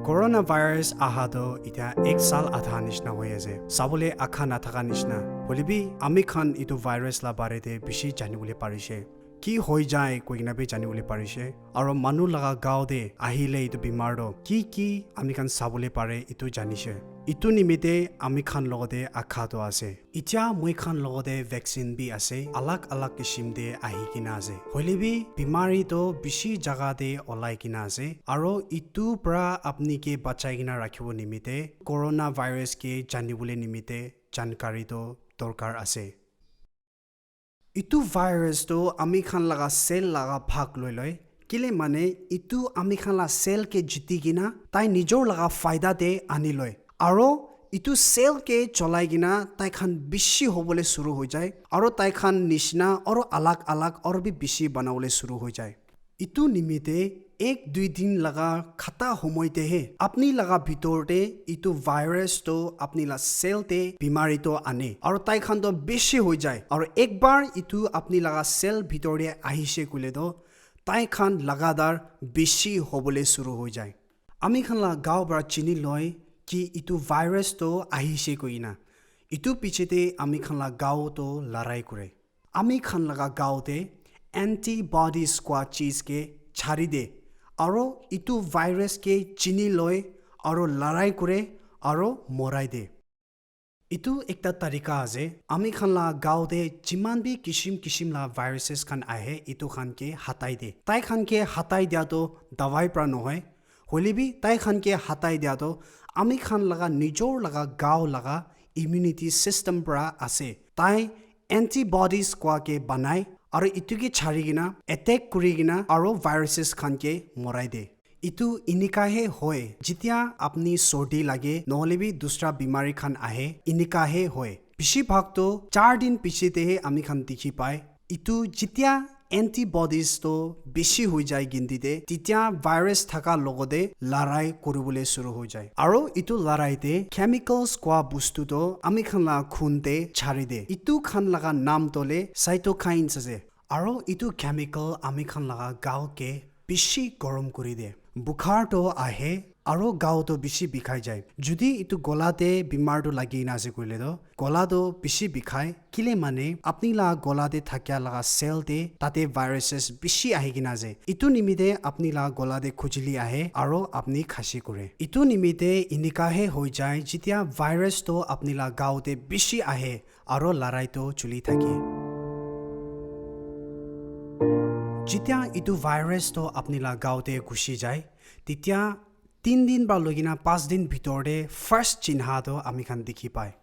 Corona virus ahado ita ek sal adha nishna hoye ase sabole akha na thaka nishna holibi ami khan itu virus la bare te bishi jani bole parise ki hoi jai koina be jani bole parise aro manu laga gao de ahile itu bimar do ki ami khan sabole pare itu janise itu nimite ami khan logode akha do ase itia moi khan logode vaccine bi ase alag kishim de ahi kina ase holibi bimari to bishi jaga de olai kina ase aro itu pra apni ke bachai kina rakhibo nimite corona virus ke jani bole nimite jankari to dorkar ase itu virus to ami khan laga cell laga bhag loi kile mane itu ami khan la cell ke jiti gina tai nijor laga faida de ani loi aro itu cell ke cholai gina tai khan bishi hobole suru ho jay aro tai khan nishna aro alag aur bi bishi banawole suru ho jay itu nimite एक दुई दिन लगा खता होमोइते हे अपनी लगा भितरते इतु virus तो अपनी ला सेल ते बीमारी तो आने और ताई खान तो बेसी हो जाए और एक बार इतु अपनी लगा सेल भितरे आहिसे कुले तो ताई खान लगातार बेसी होबले शुरू हो जाए आमी खान ला गाँव बड़ा चिनी लय कि इतु भाइरस तो आहिसे कोइना इतु पिछेते आमी खान ला गाँव तो लड़ाई करे आमी खान लगा गाँव ते एंटीबॉडी स्क्वाड चीज के छाड़ी दे आरो इतु भाइरस के चिनी लय आरो लड़ाई करे आरो मराई दे इतु एकटा तरीका आजे आमी खान ला गाँव दे जिमान भी किसिम ला भाइरसेस खान आए इतु खान के हटाई दे ताई खान के हटाई दिया तो दवाई प्रा নহয় होली भी ताई खान के हटाई दिया तो आमी खान लगा निजोर लगा गाँव लगा इम्यूनिटी सिस्टम प्रा आसे ताई एंटीबॉडी स्क्वाड के बनाई और इतु के छाड़ी गिना अटैक करी गिना और वायरसेस खान के मराई दे इतु इनिका हे होए जितिया अपनी सर्दी लगे নহলে भी दूसरा बीमारी खान आहे इनिका हे होए बेसी भाग तो 4 दिन पिछेते हे आमी खान देखि पाए इतु जितिया एंटीबॉडीज तो बेसी हो जाए गिनतीते तितिया भाइरस थाका लगदे लड़ाई करबले शुरू हो जाए आरो इतु लड़ाईते केमिकल्स कोआ बस्तु तो आमी खान ला खूनते छाड़ी दे इतु खान लगा नाम तोले साइटोकाइन्स আছে आरो इतु केमिकल आमी खान लगा गाँव के बेसी गरम करी दे बुखार तो आहे आरो गाँव तो बेसी बिखाई जाए जुदी इतु गलाते बीमार तो लगी ना से कोइले तो गला तो बेसी बिखाय किले माने अपनी ला गलाते थाकिया लगा सेल ते ताते वायरसेस बेसी आहि किना जे इतु निमिते अपनी ला गलाते खुजली आहे आरो अपनी खासी करे इतु निमिते इनिका हे हो जाए जितिया वायरस तो अपनी ला गाँवते बेसी आहे आरो लड़ाई तो चुली थाके जितिया इतु भाइरस तो अपनी ला गाँवते घुसी जाए तितिया 3 दिन बा लगिना 5 दिन भितरे फर्स्ट चिन्ह तो आमी खान देखि पाए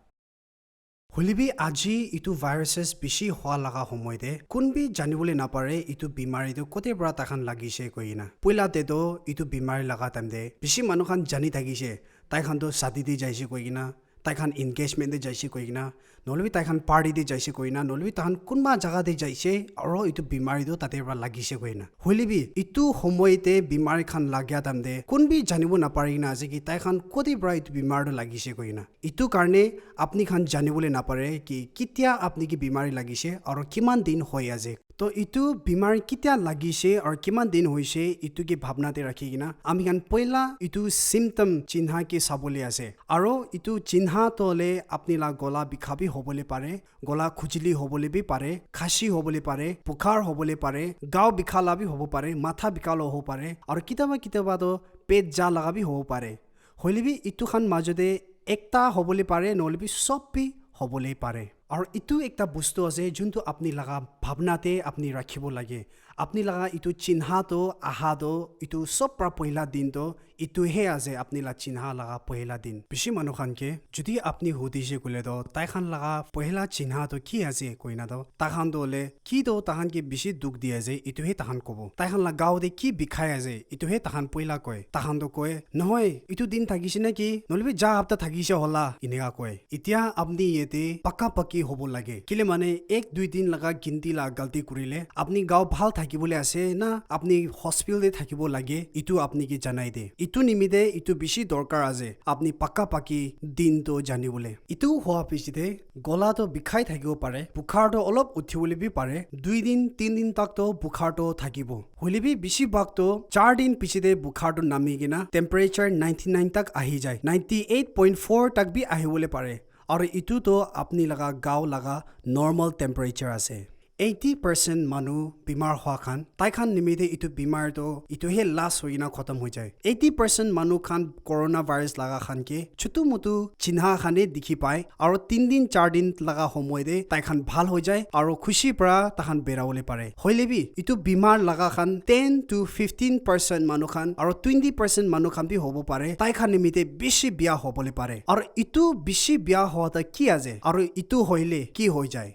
होलिबी আজি इतु भाइरसेस बेसी होआ लगा সময়তে কোনবি জানিবলে না পারে ইতু বিমারি তো কোতে বড় তাখান লাগিছে কইনা পইলাতে তো ইতু বিমারি লাগা তামদে বেশি মানুখান জানি থাকিছে তাইখান তো সাদি দি যাইছে কইনা তাইখান এনগেজমেন্ট দে যাইছে কইনা নলবি তাইখান পার্টি দে যাইছে কইনা নলবি তাহান কোনবা জায়গা দে যাইছে আর ইতু বিমারি তো তাতে বড় লাগিছে কইনা হলিবি ইতু সময়তে বিমারি খান লাগিয়া তামদে কোনবি জানিব না পারি না যে কি তাইখান কোতে বড় ইতু বিমার লাগিছে কইনা ইতু কারণে আপনি খান জানিবলে না পারে কি কিতিয়া আপনি কি বিমারি লাগিছে আর কিমান দিন হয় আছে तो इतु बीमारी कित्या लागिसे और किमान दिन होइसे इतु के भावनाते राखि किना आमी खान पहिला इतु सिम्पटम चिन्ह के साबले आसे आरो इतु चिन्ह तले अपनी ला गला बिखाबी होबले पारे गला खुजली होबले भी पारे खासी होबले पारे बुखार होबले पारे गाव बिखाला भी होबो पारे माथा बिखालो हो पारे और किताबा तो पेट जा लगा भी हो पारे होलिबी इतु खान माजदे एकता होबले पारे नलबी सब भी होबले पारे और इतु एकता बस्तु আছে जुनतो अपनी लगा भावनाते अपनी राखिबो लागे अपनी लगा इतु चिन्ह तो आहा तो इतु सब प्रा पहिला दिन तो इतु हे आजे अपनी ला चिन्ह लगा पहिला दिन बेसी मानु खान के जुदी अपनी होदिसे कुले तो ताई खान लगा पहिला चिन्ह तो की आजे कोइना तो ताखान दोले की तो ताखान के बेसी दुख दिया जे इतु हे ताखान कोबो ताई खान ला गाव दे की बिखाय आजे इतु हे ताखान पहिला कय ताखान तो कय নহয় इतु दिन থাকিছে নাকি নলবি যা हप्ता থাকিছে হলা ইনেগা কয় ইতিয়া আপনি ইয়েতে পাকা পাকি होबो लागे किले माने 1-2 दिन लगा गिनती la galti kurile apni gao bhal thakibole ase na apni hospital de thakibo lage itu apni ki janai de itu nimide itu bishi dorkar ase apni pakka paki din to janibole itu hoa pisite gola to bikhai thakibo pare bukhar to olop uthibole bi pare 2 din 3 din tak to bukhar to thakibo hole bi bishi bak to 4 din pisite bukhar to nami gina temperature 99 tak ahi jai 98.4 tak bi ahibole pare aur itu to apni laga gao laga normal temperature ase 80% manu bimar hua khan tai khan nimide itu bimar to itu he last hoina khatam hoi jai 80% manu khan coronavirus laga khan ke chutu mutu chinha khane dikhi pai aur 3 din 4 din laga homoy de tai khan bhal hoi jai aur khushi pra ta khan berawole pare hoile bi itu bimar laga khan 10 to 15% manu khan aur 20% manu khan bi hobo pare tai khan nimide bishi bia hobole pare aur itu bishi bia hoata ki aje aur itu hoile ki hoi jai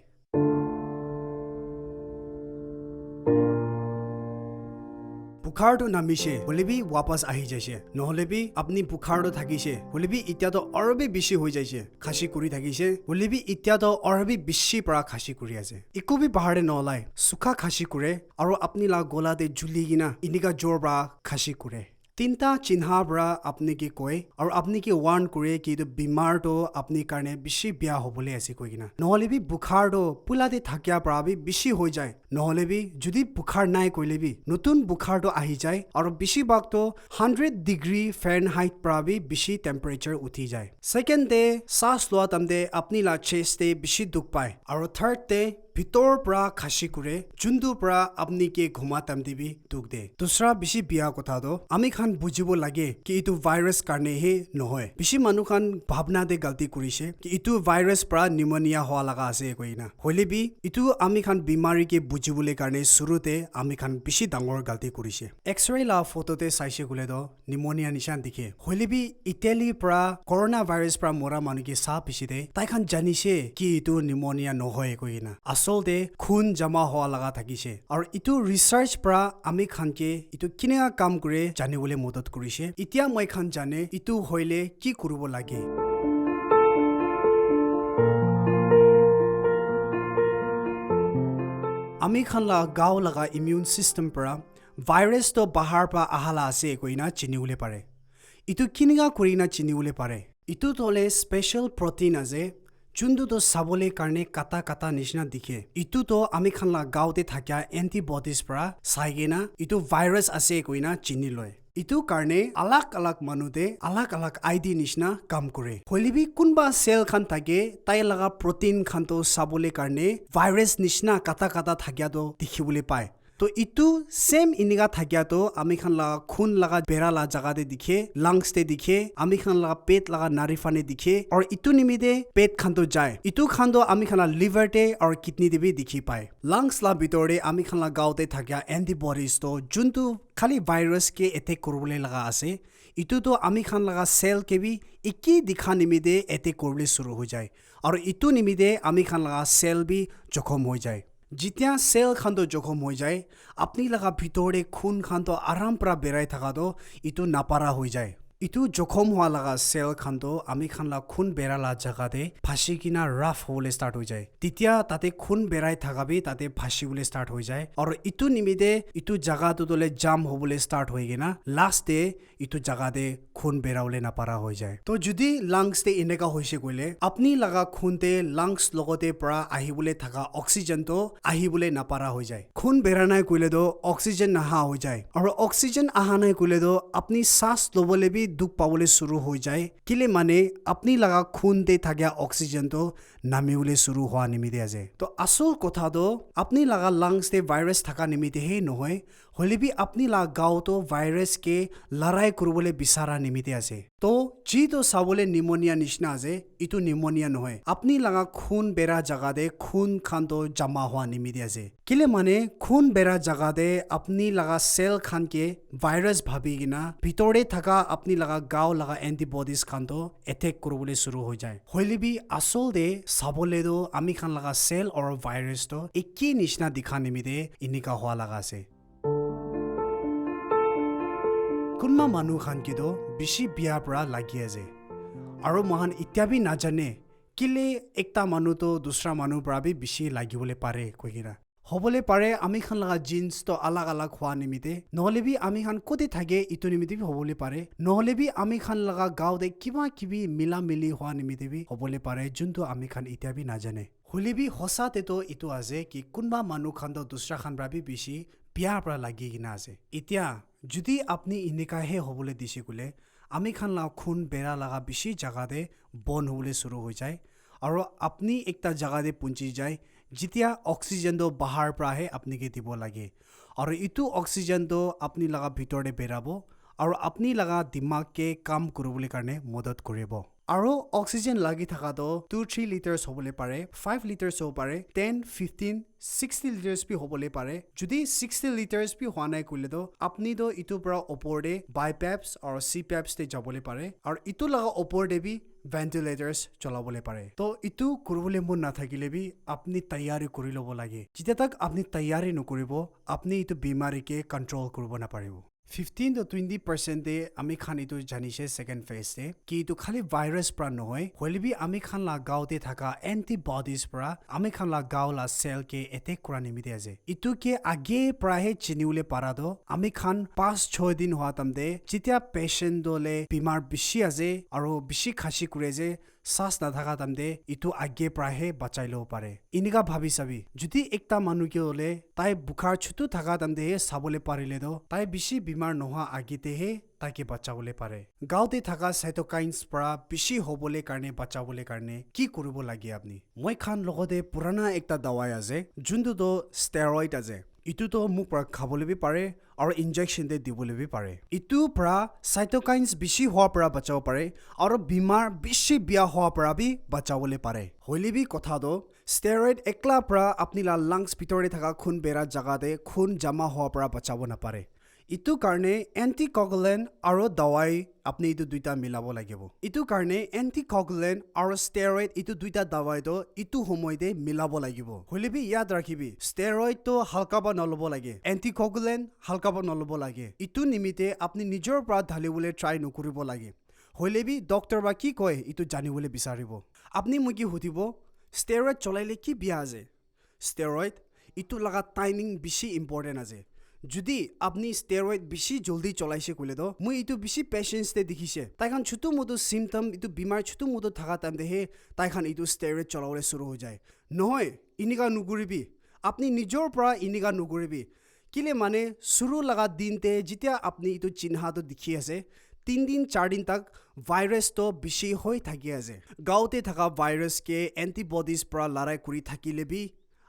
बुखार तो नामिसे बोले भी वापस आही जाइसे নহলে भी अपनी बुखार तो থাকিছে बोले भी इत्या तो और भी बेसी हो जाइसे खासी कुरी থাকিছে बोले भी इत्या तो और भी बेसी परा खासी कुरी আছে इको भी पहाड़े नलाई सुखा खासी कुरे और अपनी ला गोला दे जुली गिना इनिका जोर बरा खासी कुरे তিনটা চিহ্ন বৰা আপনি কি কয় আৰু আপনি কি ওয়াৰ্ন কৰে কি তো বিমাৰ তো আপনি কাৰণে বেছি বিয়া হ'বলৈ আছে কই কিনা নহলে বি বুখাৰ তো পুলাতে থাকিয়া পৰা বি বেছি হৈ যায় নহলে বি যদি বুখাৰ নাই কইলে বি নতুন বুখাৰ তো আহি যায় আৰু বেছি ভাগ তো 100 ডিগ্ৰী ফাৰেনহাইট পৰা বি বেছি টেম্পাৰেচাৰ উঠি যায় সেকেন্ড ডে শ্বাস লোৱা তামদে আপনি লা চেষ্টে বেছি দুখ পায় আৰু থাৰ্ড ডে ভিতৰ পৰা খাসি কৰে জুন্দু পৰা আপনি কে ঘুমা তামদিবি দুখ দে দুসৰা বেছি বিয়া কথা তো আমি খান বুজিব লাগে কি ইটো ভাইৰাছ কাৰণে হে নহয় বেছি মানুহ খান ভাবনা দে গলতি কৰিছে কি ইটো ভাইৰাছ পৰা নিউমোনিয়া হোৱা লগা আছে কইনা হলে বি ইটো আমি খান বিমাৰী কে বুজিবলৈ কাৰণে শুৰুতে আমি খান বেছি ডাঙৰ গলতি কৰিছে এক্সৰে লা ফটোতে চাইছে গলে তো নিউমোনিয়া নিশান দেখে হলে বি ইটালী পৰা কৰোনা ভাইৰাছ পৰা মৰা মানুহ কে সা পিছিতে তাই খান জানিছে কি ইটো নিউমোনিয়া নহয় কইনা আসলতে খুন জমা হোৱা লগা থাকিছে আৰু ইটো ৰিসাৰ্চ পৰা আমি খানকে ইটো কিনেকা কাম কৰে জানিবলৈ মদত কৰিছে এতিয়া মই খান জানে ইটো হইলে কি কৰিব লাগে আমি খান লা গাও লগা ইমিউন সিস্টেম পৰা ভাইৰাছ তো বাহাৰ পৰা আহালা আছে কইনা চিনিবলৈ পাৰে ইটো কিনেকা কৰিনা চিনিবলৈ পাৰে ইটো তলে স্পেশাল প্ৰটিন আছে চুন্দু তো সাবলে কারণে কাটা কাটা নিশনা দিখে ইটু তো আমি খানলা গাওতে থাকিয়া এন্টিবডিজ পৰা সাইগেনা ইটু ভাইরাস আছে কইনা চিনি লয় ইটু কারণে আলাক আলাক মানুতে আলাক আলাক আইডি নিশনা কাম করে হলিবি কোনবা সেল খান থাকে তাই লাগা প্রোটিন খান তো সাবলে কারণে ভাইরাস নিশনা কাটা কাটা থাকিয়া তো দেখিবলৈ পায় तो इतु सेम इनिगा থাকিয়া তো আমি খান লাগা খুন লাগা বেরা লা জায়গা দে দিখে লাংস তে দিখে আমি খান লাগা পেট লাগা নারিফানে দিখে और इतु निमिदे पेट खान तो जाए इतु खान तो আমি খান লিভার তে और কিডনি দে भी दिखि पाए लांग्स ला बितोरे আমি খান ला गाउते থাকিয়া एंटीबॉडीज तो जुनतु खाली वायरस के अटैक करबले लगा আছে इतु तो আমি খান লাগা सेल के भी इकी दिखा निमिदे अटैक करबले शुरू हो जाए और इतु निमिदे আমি খান লাগা सेल भी जखम हो जाए जितना सेल खान तो जखम हो जाए अपनी लगा भितरे खून खान तो आराम pra बेराय थाका तो इतु नापारा हो जाए इतु जखम हुआ लगा सेल खान तो आमी खान ला खून बेरा ला जगह दे फाशी किना रफ होले स्टार्ट हो जाए तितिया ताते खून बेराय थाका भी ताते फाशी होले स्टार्ट हो जाए और इतु निमिदे इतु जगह तो तोले जाम होबले स्टार्ट होएगे ना लास्ट डे इतु जगह दे खून बेरावले ना पारा हो जाए तो जुदी लंग्स ते इनेका होइसे गले अपनी लगा खून ते लंग्स लगते परा आहिबले थाका ऑक्सीजन तो आहिबले ना पारा हो जाए खून बेरा नाय कइले तो ऑक्सीजन नहा हो जाए और ऑक्सीजन आहा नाय कइले तो अपनी सांस लबले भी दुख पावले शुरू हो जाए किले माने अपनी लगा खून दे थाका ऑक्सीजन तो नामिउले शुरू हुआ निमिदे आजे तो असल कथा तो अपनी लगा लंग्स ते वायरस थाका निमिदे हे নহয় হলে भी अपनी ला गाव तो वायरस के लड़ाई करबले बिसारा निमिदे आसे तो जी तो साबले निमोनिया निशना आजे इतु निमोनिया নহয় अपनी लगा खून बेरा जगह दे खून खान तो जमा हुआ निमिदे आसे किले माने खून बेरा जगह दे अपनी लगा सेल खान के वायरस भाबी गिना भितरे थाका अपनी लगा गाव लगा एंटीबॉडीज खान तो अटैक करबले शुरू हो जाए হলে भी আসল दे साबले तो आमी खान लगा सेल और वायरस तो एकी निशना दिखा निमिदे इनिका हुआ लगा से कुनमा मानु खान की तो बिशी बिया परा लागि आजे और महान इत्याबी ना जाने किले एकता मानु तो दूसरा मानु परा भी बिशी लागिबले पारे कोइगिरा হবলে পাৰে আমি খান লগা জিন্স তো আলাগ আলাগ হওয়া নিমিতে নহলে বি আমি খান কোতে থাকে ইটো নিমিতে বি হবলে পাৰে নহলে বি আমি খান লগা গাঁওতে কিবা কিবি মিলা মিলি হওয়া নিমিতে বি হবলে পাৰে যোনটো আমি খান ইতিয়া বি নাজানে হলে বি হসাতে তো ইটো আছে কি কোনবা মানুহ খান তো দুসরা খান বি বেশি বিয়াৰ পৰা লাগি কিনা আছে এতিয়া যদি আপনি ইনিকাহে হবলে দিছে গলে আমি খান লা খুন বেৰা লগা বেশি জাগাতে বন হবলে শুৰু হৈ যায় আৰু আপনি একটা জাগাতে পুঞ্জি যায় যেতিয়া অক্সিজেন তো বাহাৰ পৰাহে আপনি কে দিব লাগে আৰু ইটো অক্সিজেন তো আপনি লগা ভিতৰতে বেৰাব আৰু আপনি লগা দিমাগ কে কাম কৰিবলৈ কাৰণে মদত কৰিব আৰু অক্সিজেন লাগি থাকাটো 2-3 লিটাৰছ হ'বলে পাৰে 5 লিটাৰছ হ'ব পাৰে 10-15-60 লিটাৰছ বি হ'বলে পাৰে যদি 60 লিটাৰছ বি হোৱা নাই কইলেতো আপনি তো ইটো পৰা ওপৰতে বাইপেপছ আৰু সিপেপছ তে যাবলে পাৰে আৰু ইটো লগা ওপৰতে বি ভেন্টিলেটৰ্স চলাবলে পাৰে তো ইটো কৰিবলৈ মন নাথাকিলে বি আপনি তৈয়াৰী কৰি ল'ব লাগে যেতিয়া তাক আপনি তৈয়াৰী নকৰিব আপনি ইটো বিমাৰীকে কন্ট্ৰোল কৰিব নাপাৰিব 15-20% দে আমি খান ইটো জানিছে সেকেন্ড ফেজ দে কি ইটো খালি ভাইৰাছ পৰা নহয় হলে বি আমি খান লা গাঁওতে থাকা এন্টিবডিজ পৰা আমি খান লা গাঁও লা সেল কে এটেক কৰা নিমিতে আছে ইটো কে আগে প্ৰাহে চিনিউলে পাৰাদো আমি খান 5-6 দিন হোৱা তামদে যেতিয়া পেশেন্ট দলে বিমাৰ বেছি আছে আৰু বেছি খাসি কৰে যে শ্বাস নাথাকা তামদে ইটো আগে প্ৰাহে বাচাই লব পাৰে ইনিকা ভাবি চাবি যদি একটা মানুহ কে হলে তাই বুখাৰ ছুটু থাকা তামদে চাবলে পাৰিলে তো তাই বেছি বিমাৰ নোহোৱা আগিতেহে তাকে বাচাবলে পাৰে গাঁওতে থাকা সাইটোকাইনছ পৰা বেছি হবলে কাৰণে বাচাবলে কাৰণে কি কৰিব লাগে আপনি মই খান লগতে পুৰানা একটা দাৱাই আছে যোনটো তো ষ্টেৰইড আছে ইটো তো মোক পৰা খাবলৈ বি পাৰে আৰু ইনজেকশন দে দিবলৈ বি পাৰে ইটো পৰা সাইটোকাইনছ বেছি হোৱাৰ পৰা বাচাব পাৰে আৰু বিমাৰ বেছি বিয়া হোৱাৰ পৰা বি বাচাবলে পাৰে হইলে বি কথাটো ষ্টেৰইড একলা পৰা আপনি লা লাংছ ভিতৰে থাকা খুন বেৰা জাগাতে খুন জমা হোৱাৰ পৰা বাচাব নাপাৰে ইটো কাৰণে এন্টিকগুলেন্ট আৰু দাৱাই আপনি ইটো দুইটা মিলাব লাগিব ইটো কাৰণে এন্টিকগুলেন্ট আৰু ষ্টেৰইড ইটো দুইটা দাৱাইটো ইটো সময়তে মিলাব লাগিব হলিবি ইয়াদ ৰাখিবি ষ্টেৰইড তো হালকাবা নলব লাগে এন্টিকগুলেন্ট হালকাবা নলব লাগে ইটো নিমিতে আপনি নিজৰ পৰা ঢালিবলৈ ট্ৰাই নকৰিব লাগে হলিবি ডক্টৰ বা কি কয় ইটো জানিবলৈ বিচাৰিব আপনি মোক কি সুধিব ষ্টেৰইড চলাইলে কি বিয়া আছে ষ্টেৰইড ইটো লগা টাইমিং বেছি ইম্পৰ্টেণ্ট আছে যদি আপনি ষ্টেৰইড বেছি জলদি চলাইছে কইলে তো মই ইটো বেছি পেশেন্স তে দেখিছে তাইখান ছোট মোটো সিম্পটম ইটো বিমাৰ ছোট মোটো থাকা টাইম দেহে তাইখান ইটো ষ্টেৰইড চলাবলৈ শুৰু হৈ যায় নহয় ইনিকা নুগুৰিবি আপনি নিজৰ পৰা ইনিকা নুগুৰিবি কিলে মানে শুরু লগা দিনতে যেতিয়া আপনি ইটো চিহ্নটো দেখি আছে 3 दिन 4 दिन तक ভাইৰাছ তো বেছি হৈ থাকি আছে গাঁওতে থাকা ভাইৰাছ কে এন্টিবডিজ পৰা লৰাই কৰি থাকিলে বি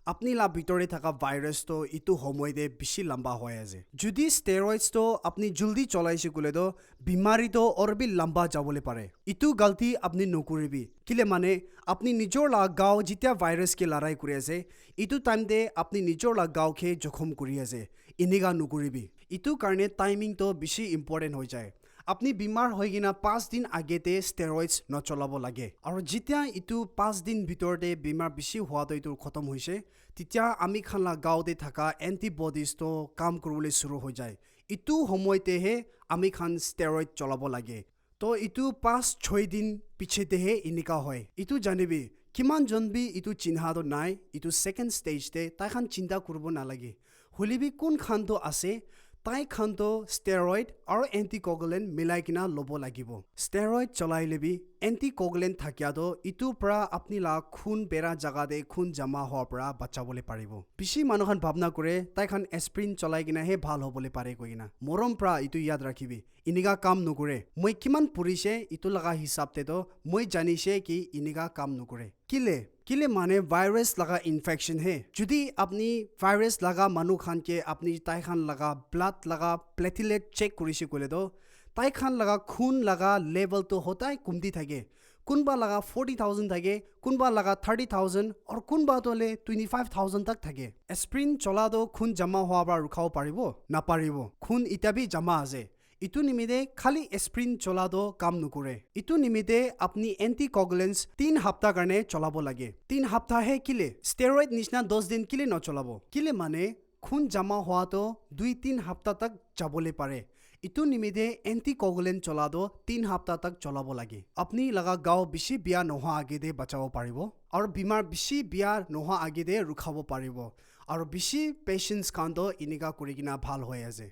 আপনি লা ভিতৰে থাকা ভাইৰাছ তো ইটো সময়তে বেছি লম্বা হৈ আছে যদি ষ্টেৰইডছ তো আপনি জলদি চলাইছে কলে তো বিমাৰী তো অৰবি লম্বা যাবলে পাৰে ইটো গলতি আপনি নকৰিবি কিলে মানে আপনি নিজৰ লা গাঁও যেতিয়া ভাইৰাছ কে লৰাই কৰি আছে ইটো টাইমতে আপনি নিজৰ লা গাঁও কে জখম কৰি আছে ইনিগা নকৰিবি ইটো কাৰণে টাইমিং তো বেছি ইম্পৰ্টেণ্ট হৈ যায় আপনি বিমাৰ হৈ কিনা 5 দিন আগেতে ষ্টেৰইডছ নচলাব লাগে আৰু যেতিয়া ইটো 5 দিন ভিতৰতে বিমাৰ বেছি হোৱাটো ইটো খতম হৈছে তেতিয়া আমি খালা গাঁওতে থাকা এন্টিবডিজ তো কাম কৰিবলৈ শুৰু হৈ যায় ইটো সময়তেহে আমি খান ষ্টেৰইড চলাব লাগে তো ইটো 5-6 দিন পিছতেহে ইনিকা হয় ইটো জানিবি কিমান জনবি ইটো চিহ্নটো নাই ইটো সেকেন্ড স্টেজতে তাই খান চিন্তা কৰিব নালাগে হলিবি কোন খানটো আছে তাই খানটো ষ্টেৰইড আৰু এন্টিকগুলেন্ট মিলাই কিনা ল'ব লাগিব ষ্টেৰইড চলাই লবি এন্টিকগুলেন্ট থাকিয়াতো ইটো পৰা আপনি লা খুন বেৰা জাগাতে খুন জমা হোৱাৰ পৰা বাচাবলৈ পাৰিব বেছি মানুহখন ভাবনা কৰে তাই খান এস্প্ৰিন চলাই কিনা হে ভাল হ'বলৈ পাৰে কৈ কিনা মৰম পৰা ইটো ইয়াদ ৰাখিবি ইনিকা কাম নকৰে মই কিমান পঢ়িছে ইটো লগা হিচাপতে তো মই জানিছে কি ইনিকা কাম নকৰে কিলে মানে ভাইৰাছ লগা ইনফেকশন হে যদি আপনি ভাইৰাছ লগা মানুহ খান কে আপনি তাই খান লগা ব্লাড লগা প্লেটিলেট চেক কৰিছে কলে তো তাই খান লগা খুন লগা লেভেল তো হতাই কমতি থাকে কোনবা লগা 40,000 থাকে কোনবা লগা 30,000 আৰু কোনবা তোলে 25,000 तक থাকে এস্প্ৰিন চলাটো খুন জমা হোৱা বা ৰখাব পাৰিব নাপাৰিব খুন ইটাবি জমা আছে ইটো নিমিতে খালি এস্প্ৰিন চলাটো কাম নকৰে ইটো নিমিতে আপনি এন্টিকগুলেন্টছ 3 সপ্তাহ কাৰণে চলাব লাগে 3 সপ্তাহে কিলে ষ্টেৰইড নিচিনা 10 দিন কিলে নচলাব কিলে মানে খুন জমা হোৱাটো 2-3 সপ্তাহ तक যাবলে পাৰে ইটো নিমিতে এন্টিকগুলেন্ট চলাটো 3 সপ্তাহ तक চলাব লাগে আপনি লগা গাঁও বেছি বিয়া নোহোৱা আগেতে বাচাব পাৰিব আৰু বিমাৰ বেছি বিয়া নোহোৱা আগেতে ৰখাব পাৰিব আৰু বেছি পেশেন্স খানটো ইনিকা কৰি কিনা ভাল হৈ আছে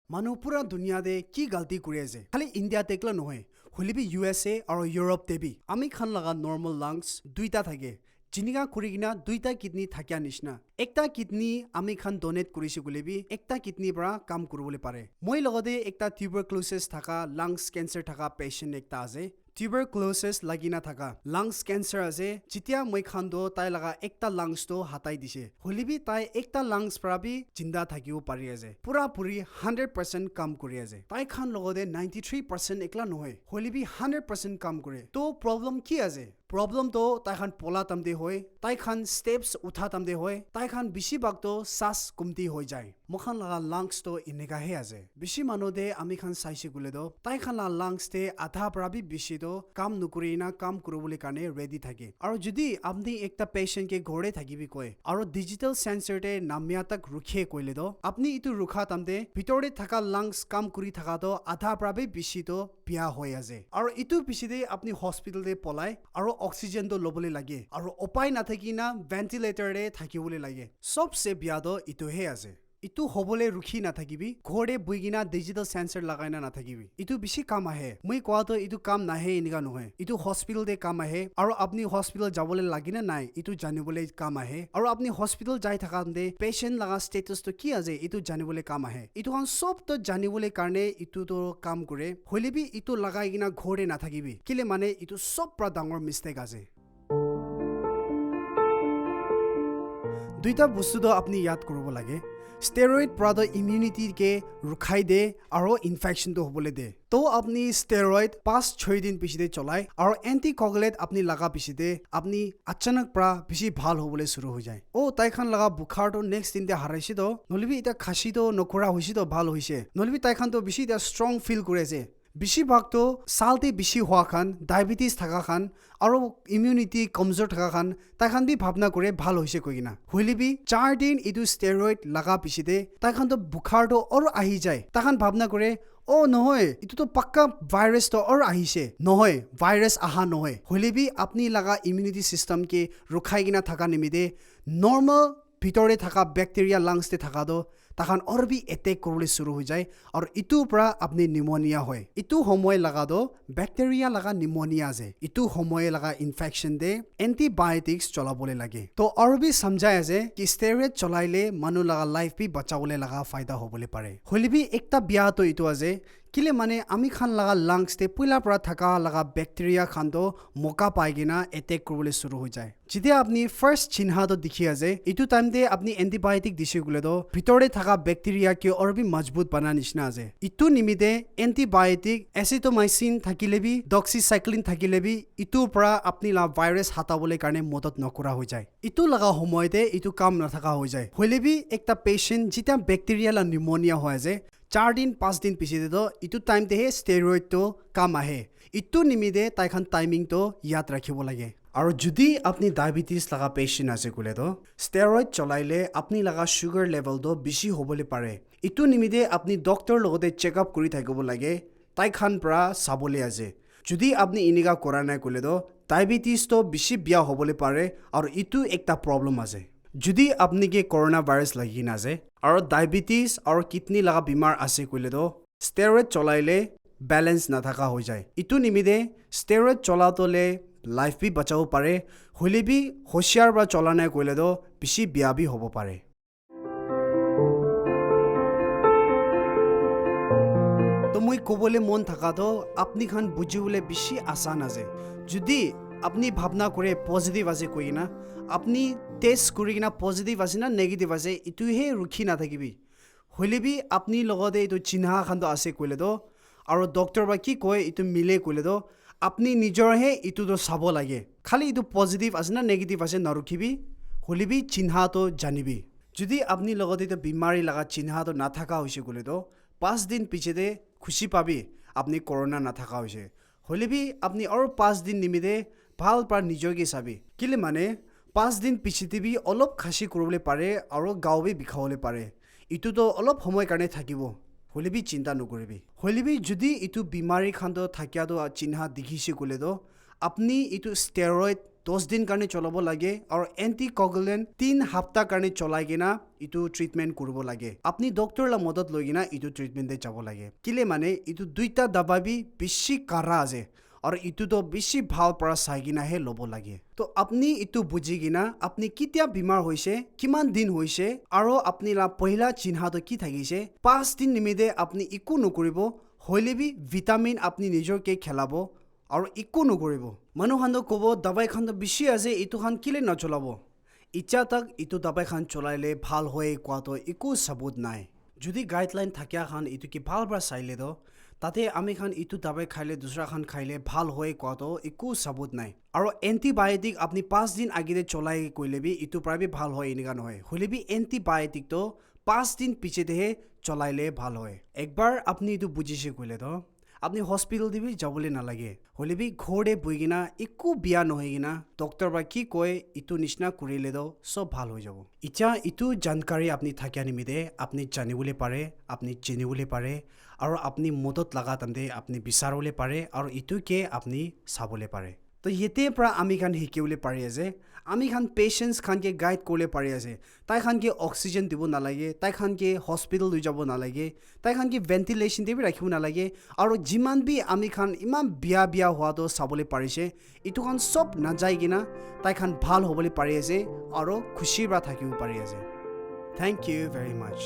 মানুহ পুৰা দুনিয়াতে কি গলতি কৰি আছে খালি ইণ্ডিয়াতে একলা নহয় হলিবি USA আৰু ইউৰোপ তেবি আমি খান লগা নৰ্মেল লাংছ দুইটা থাকে জিনিকা কৰি কিনা দুইটা কিডনি থাকিয়া নিচিনা একটা কিডনি আমি খান ডোনেট কৰিছে গুলিবি একটা কিডনি পৰা কাম কৰিবলৈ পাৰে মই লগতে একটা টিউবাৰকুলোচিছ থকা লাংছ কেঞ্চাৰ থকা পেশেন্ট একটা আছে tuberculosis lagina thaka lungs cancer ase jitia moi khando tai laga ekta lungs to hatai dise holibi tai ekta lungs prabi jinda thakiu pari ase pura puri 100% kam kori ase tai khan logode 93% ekla nohoy holibi 100% kam kore to problem ki ase problem to tai khan pola tamde hoy tai khan steps utha tamde hoy tai khan bishi bag to sas kumti hoy jai mokhan laga lungs to inega he ase bishi manode ami khan saise gule do tai khan la lungs te adha prabi bishi কাম নকৰি না কাম কৰিবলৈ কাৰণে ready থাকে আৰু যদি আপুনি একটা পেশেন্ট কে ঘৰে থাকিবি কয় আৰু ডিজিটেল সেন্সৰতে নামিয়াতক ৰুখে কইলে দ আপুনি ইটো ৰুখা তামতে ভিতৰে থকা লাংছ কাম কৰি থকা দ আধা প্ৰাবে বিশিটো বিয়া হৈ আছে আৰু ইটো পিছিতে আপুনি হস্পিটেলতে পলাই আৰু অক্সিজেন টো লবলৈ লাগে আৰু উপায় নাথাকি না ভেন্টিলেটৰে থাকিবলৈ লাগে সবসে বিয়া দ ইটো হে আছে ইটো হবলে রুখি না থাকিবি ঘরে বইগিনা ডিজিটাল সেন্সর লাগাইনা না থাকিবি ইটো বেশি কাম আহে মই কোয়াতো ইটো কাম নাহে ইনিকা নহয় ইটো হস্পিটাল দে কাম আহে আৰু আপনি হস্পিটাল যাবলে লাগিনা নাই ইটো জানিবলে কাম আহে আৰু আপনি হস্পিটাল যাই থাকাতে পেশেন্ট লাগা স্টেটাস তো কি আছে ইটো জানিবলে কাম আহে ইটো কাম সব তো জানিবলে কারণে ইটো তো কাম করে হলিবি ইটো লাগাই কিনা ঘরে না থাকিবি কিলে মানে ইটো সব প্রা ডাঙৰ মিস্টেক আছে দুইটা বস্তু তো আপনি ইয়াদ কৰিব লাগে steroid prado immunity ke rukhai de aro infection to hobole de to apni steroid 5-6 din pichide cholai aro anticoagulate apni laga pichide apni achanak pra bishi bhal hobole shuru ho jay o tai khan laga bukhar to next din de haraisi to nolibi eta khashi to nokora hoisi to bhal hoise nolibi tai khan to bishi da strong feel korese বেশি ভাগতো সালতে বেশি হওয়া খান diabetes থাকা খান আৰু immunity কমজোর থাকা খান তাই খান B ভাবনা করে ভাল হইছে কই কিনা হইলিবি 4 দিন ইটো স্টেরয়েড লাগা পিছিতে তাই খান তো বুখারটো আৰু আহি যায় তাই খান ভাবনা কৰে ও নহয় ইটো তো পাক্কা ভাইৰাস তো আৰু আহিছে নহয় ভাইরাস আহা নহয় হইলিবি আপনি লাগা ইমিউনিটি সিস্টেম কে রখাই কিনা থাকা নিমিদে নরমাল ভিতরে থাকা ব্যাকটেরিয়া লাংসতে থাকা দো তাখান অরবি এটেক করলে শুরু হয়ে যায় আর ইটু পৰা আপনি নিউমোনিয়া হয় ইটু সময় লাগা দো ব্যাকটেরিয়া লাগা নিউমোনিয়া আছে ইটু সময় লাগা ইনফেকশন দে এন্টিবায়োটিক্স চলাবলে লাগে তো অরবি সমঝায় আছে কি স্টেরয়েড চলাইলে মানু লাগা লাইফ বি বাঁচাবলে লাগা ফায়দা হবলে পারে হলিবি একটা বিয়া তো ইটু আছে কিলে মানে আমি খান লাগা লাংস তে পইলা পৰা থাকা লাগা ব্যাকটেরিয়া খান তো মকা পাইগিনা এটেক করলে শুরু হয়ে যায় যেতিয়া আপনি ফার্স্ট চিহ্ন তো দেখি আছে ইটু টাইম দে আপনি এন্টিবায়োটিক দিছে গুলে তো ভিতরে থাকা ব্যাকটেরিয়া কে অরবি মজবুত বানা নিচিনা আছে ইটু নিমিতে এন্টিবায়োটিক এসিটোমাইসিন থাকিলেবি ডক্সিসাইক্লিন থাকিলেবি ইটু পৰা আপনি লা ভাইৰাস হাতাবলে কাৰণে মদত নকৰা হৈ যায় ইটু লাগা সময়তে ইটু কাম নাথাকা হৈ যায় হইলেবি একটা পেশেন্ট যেতিয়া ব্যাকটেরিয়া লা নিউমোনিয়া হয় আছে 4 दिन 5 दिन পিছিতে তো ইটু টাইম তে স্টেরয়েড তো কাম আহে ইটু নিমিদে তাইখান টাইমিং তো ইয়াদ ৰাখিব লাগে আৰু যদি আপনি ডায়াবেটিস লাগা পেশেন্ট আছে কলে তো স্টেরয়েড চলাইলে আপনি লাগা সুগার লেভেল তো বেশি হবলে পারে ইটু নিমিদে আপনি ডক্টর লগতে চেকআপ কৰি থাকিব লাগে তাইখান পৰা সাবলে আছে যদি আপনি ইনিকা কৰা নাই কলে তো ডায়াবেটিস তো বেশি বিয়া হবলে পাৰে আৰু ইটু একটা প্ৰবলেম আছে যদি আপনি কে কৰোনা ভাইৰাস লাগি না আছে আৰু ডায়াবেটিস আৰু কিডনি লাগা বিমার আছে কইলে তো স্টেরয়েড চলাইলে ব্যালেন্স না থাকা হৈ যায় ইটু নিমিদে স্টেরয়েড চলাতলে লাইফ বি বাঁচাব পারে হইলে বি হোশিয়ার বা চলা নাই কইলে তো বেশি বিয়া বি হব পারে তো মই কবলে মন থাকা তো আপনি খান বুঝিবলে বেশি আসান আছে যদি আপনি ভাবনা করে পজিটিভ আছে কই না আপনি টেস্ট কৰি কিনা পজিটিভ আছে না নেগেটিভ আছে ইটোহে ৰুখি না থাকিবি হইলেবি আপনি লগতে ইটো চিহ্ন খান আছে কইলে তো আৰু ডক্টৰ বা কি কয় ইটো মিলে কইলে তো আপনি নিজৰহে ইটো তো চাব লাগে খালি ইটো পজিটিভ আছে না নেগেটিভ আছে নৰুখিবি হলিবি চিহ্ন তো জানিবি যদি আপনি লগতে ইটো বিমাৰী লাগা চিহ্ন তো না থাকা হৈছে কইলে তো 5 দিন পিছতে খুশি পাবি আপনি করোনা না থাকা হৈছে হলিবি আপনি আৰু 5 দিন নিমিদে ভাল পাৰ নিজকে চাবি কিলে মানে 5 দিন পিছতে বি অলপ খাসি কৰিবলৈ পাৰে আৰু গাওবে বিখাবলৈ পাৰে ইটো তো অলপ সময় কাৰণে থাকিব হলিবি চিন্তা নকৰিবি হলিবি যদি ইটো বিমাৰী খান্দ থাকিয়াটো চিহ্ন দেখিছে কলে তো আপনি ইটো স্টেৰয়েড 10 दिन কাৰণে চলাব লাগে আৰু এন্টিকগুলেন্ট 3 সপ্তাহ কাৰণে চলাই কিনা ইটো ট্ৰিটমেন্ট কৰিব লাগে আপুনি ডক্টৰলা মদত লৈ কিনা ইটো ট্ৰিটমেন্টে যাব লাগে কিলে মানে ইটো দুইটা দবাবি বেছি কাৰা আছে আৰু ইটো তো বেছি ভাল পৰা চাই কিনা হে ল'ব লাগে তো আপুনি ইটো বুজি কিনা আপুনি কিতিয়া বিমাৰ হৈছে কিমান দিন হৈছে আৰু আপুনি লা পহিলা চিহ্নটো কি থাকিছে 5 দিন নিমিতে আপুনি একো নকৰিব হইলেবি ভিটামিন আপুনি নিজকে খেলাব আৰু একো নকৰিব মানুহখানটো ক'ব দবাই খান বেছি আছে ইটো খান কিলে নচলাব ইচ্ছা তাক ইটো দবাই খান চলাইলে ভাল হয় কোৱাটো একো সবুত নাই যদি গাইডলাইন থাকিয়া খান ইটো কি ভাল পৰা চাইলে তো তাতে আমি খান ইটো দবাই খাইলে দুসৰা খান খাইলে ভাল হয় কোৱাটো একো সবুত নাই আৰু এন্টিবায়োটিক আপুনি 5 দিন আগিৰে চলাই কইলেবি ইটো প্ৰায় ভাল হয় এনেকা নহয় হইলেবি এন্টিবায়োটিক তো 5 দিন পিছেতেহে চলাইলে ভাল হয় একবাৰ আপুনি ইটো বুজিছে কইলে তো আপনি হস্পিটাল দিবি যাবলৈ নালাগে হলেবি ঘৰে বহি কিনা একো বিয়া নহয় কিনা ডক্টৰ বা কি কয় ইটো নিচিনা কৰিলে তো সব ভাল হৈ যাব এতিয়া ইটো জানকাৰী আপুনি থাকিয়া নিমিতে আপুনি জানিবলৈ পাৰে আপুনি চিনিবলৈ পাৰে আৰু আপুনি মদত লগা তাতে আপুনি বিচাৰিবলৈ পাৰে আৰু ইটোকে আপুনি চাবলৈ পাৰে তো ইতে পৰা আমি খান শিকিবলৈ পাৰি আছে আমি খান পেশেন্টস খানকে গাইড কৰিলে পাৰি আছে তাই খানকে অক্সিজেন দিব নালাগে তাই খানকে হস্পিটাল লৈ যাব নালাগে তাই খানকে ভেন্টিলেশ্যন দিব ৰাখিব নালাগে আৰু যিমান বি আমি খান ইমান বিয়া হোৱাটো চাবলৈ পাৰিছে ইটো খান সব নাযায় কিনা তাই খান ভাল হ'বলৈ পাৰি আছে আৰু খুচিৰ পৰা থাকিব পাৰি আছে থেংক ইউ ভেৰি মাছ